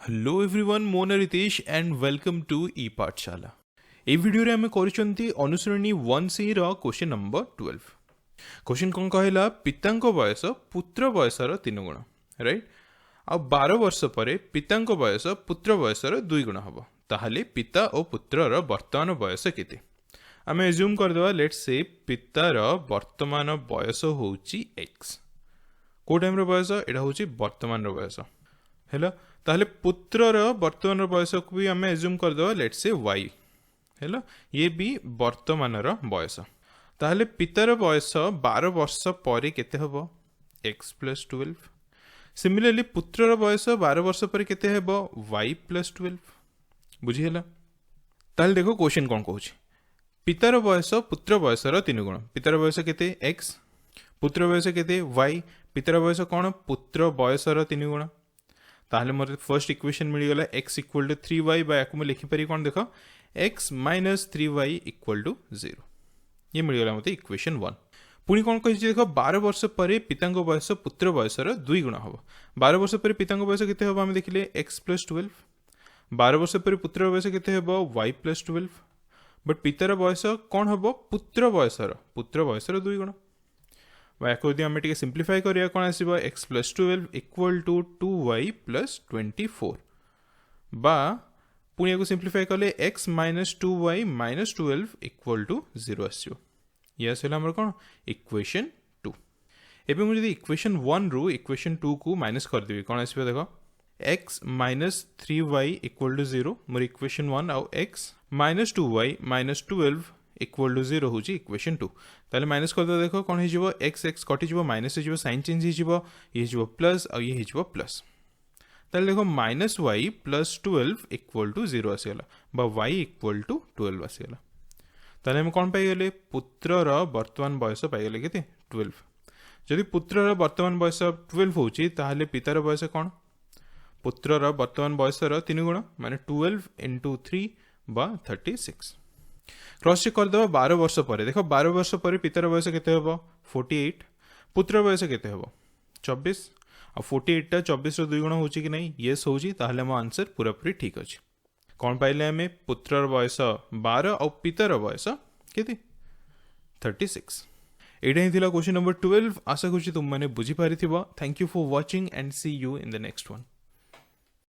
Hello everyone मो ना Ritesh and welcome to ई पाठशाला। ए वीडियो रे हमें करिसंती अनुसरणी 1C रो क्वेश्चन नंबर 12। क्वेश्चन कोन कहला पितांको बयस पुत्र बयसर 3 गुण, राइट। आ 12 वर्ष परे पितांको बयस पुत्र बयसर 2 गुण हबो, ताहाले पिता और पुत्रर वर्तमान बयस केते। आमे एज्यूम कर देबा, लेट्स से पितार वर्तमान बयस होउची x। को टाइम रो बयस एटा होउची वर्तमान रो बयस हेला। ताहले पुत्रर वर्तमान बयस को भी आम एज्यूम करदे, लेट्स से y हेला, ये भी वर्तमान बयस। ताहले पितार बयस 12 वर्ष पर केते हबो x + 12। सिमिलरली पुत्रर बयस 12 वर्ष पर केते हबो y + 12। बुझी हेला। ताहले देखो क्वेश्चन कोन कहूची, पितार बयस पुत्र बयसर 3 गुण। पितार बयस केते x, पुत्र बयस केते y। पितार बयस कोन पुत्र बयसर 3 गुण। ताहले मोर फर्स्ट इक्वेशन मिल गला x = 3y बा याकु लिखि पारि कोन देखो x - 3y = 0। ये मिल गला मते इक्वेशन 1। पुनी कोन कहि देखो 12 वर्ष परे पितांको बयस पुत्र बयसर 2 गुण हबो। 12 वर्ष परे पितांको बयस केते हबो हम देखिले x + 12। 12 वर्ष परे पुत्र बयस केते हबो y + 12। बट पितार बयस कोन हबो पुत्र बयसर 2 गुण। याको यदि आम सिंप्लीफाई करिया कोन आसीबो x + 12 = 2y + 24 बा पुणी को सिंप्लीफाई कले x - 2y - 12 = 0 आसीबो। ये आसला हमर कोन इक्वेशन 2। एबे मु यदि इक्वेशन 1 रो इक्वेशन 2 को माइनस कर देबी कोन आसीबो देखो x - 3y = 0 मोर इक्वेशन 1 आउ x - 2y - 12 = 0 होची इक्वेशन 2। ताले माइनस कर दो, देखो कोन हे जिवो x कटि जिवो माइनस हे जिवो, साइन चेंज हे जिवो, ये जिवो प्लस आ ये हे जिवो प्लस। ताले देखो -y + 12 = 0 आसीगला बा y = 12 आसीगला। ताले हम कोन पाई गेले पुत्रर वर्तमान बयस पाई गेले केते 12। जदि पुत्रर वर्तमान बयस 12 होची ताहाले पितार बयस कोन पुत्रर वर्तमान बयसर 3 गुण माने 12 × 3 बा 36। क्रॉस चेक कर दबा 12 वर्ष पर देखो 12 वर्ष पर पितार बयस केते हबो 48, पुत्र बयस केते हबो 24। आ 48 टा 24 रो 2 गुण होची कि नहीं, यस होची। ताहले मो आंसर पूरा पूरी ठीक अछि। कोन पाइले हमें पुत्रर बयस 12 और पितार बयस केते 36। एटा ही थिला क्वेश्चन नंबर 12। आशा करछि तुम माने बुझी पारिथिबो। Thank you for watching and see you in the next one.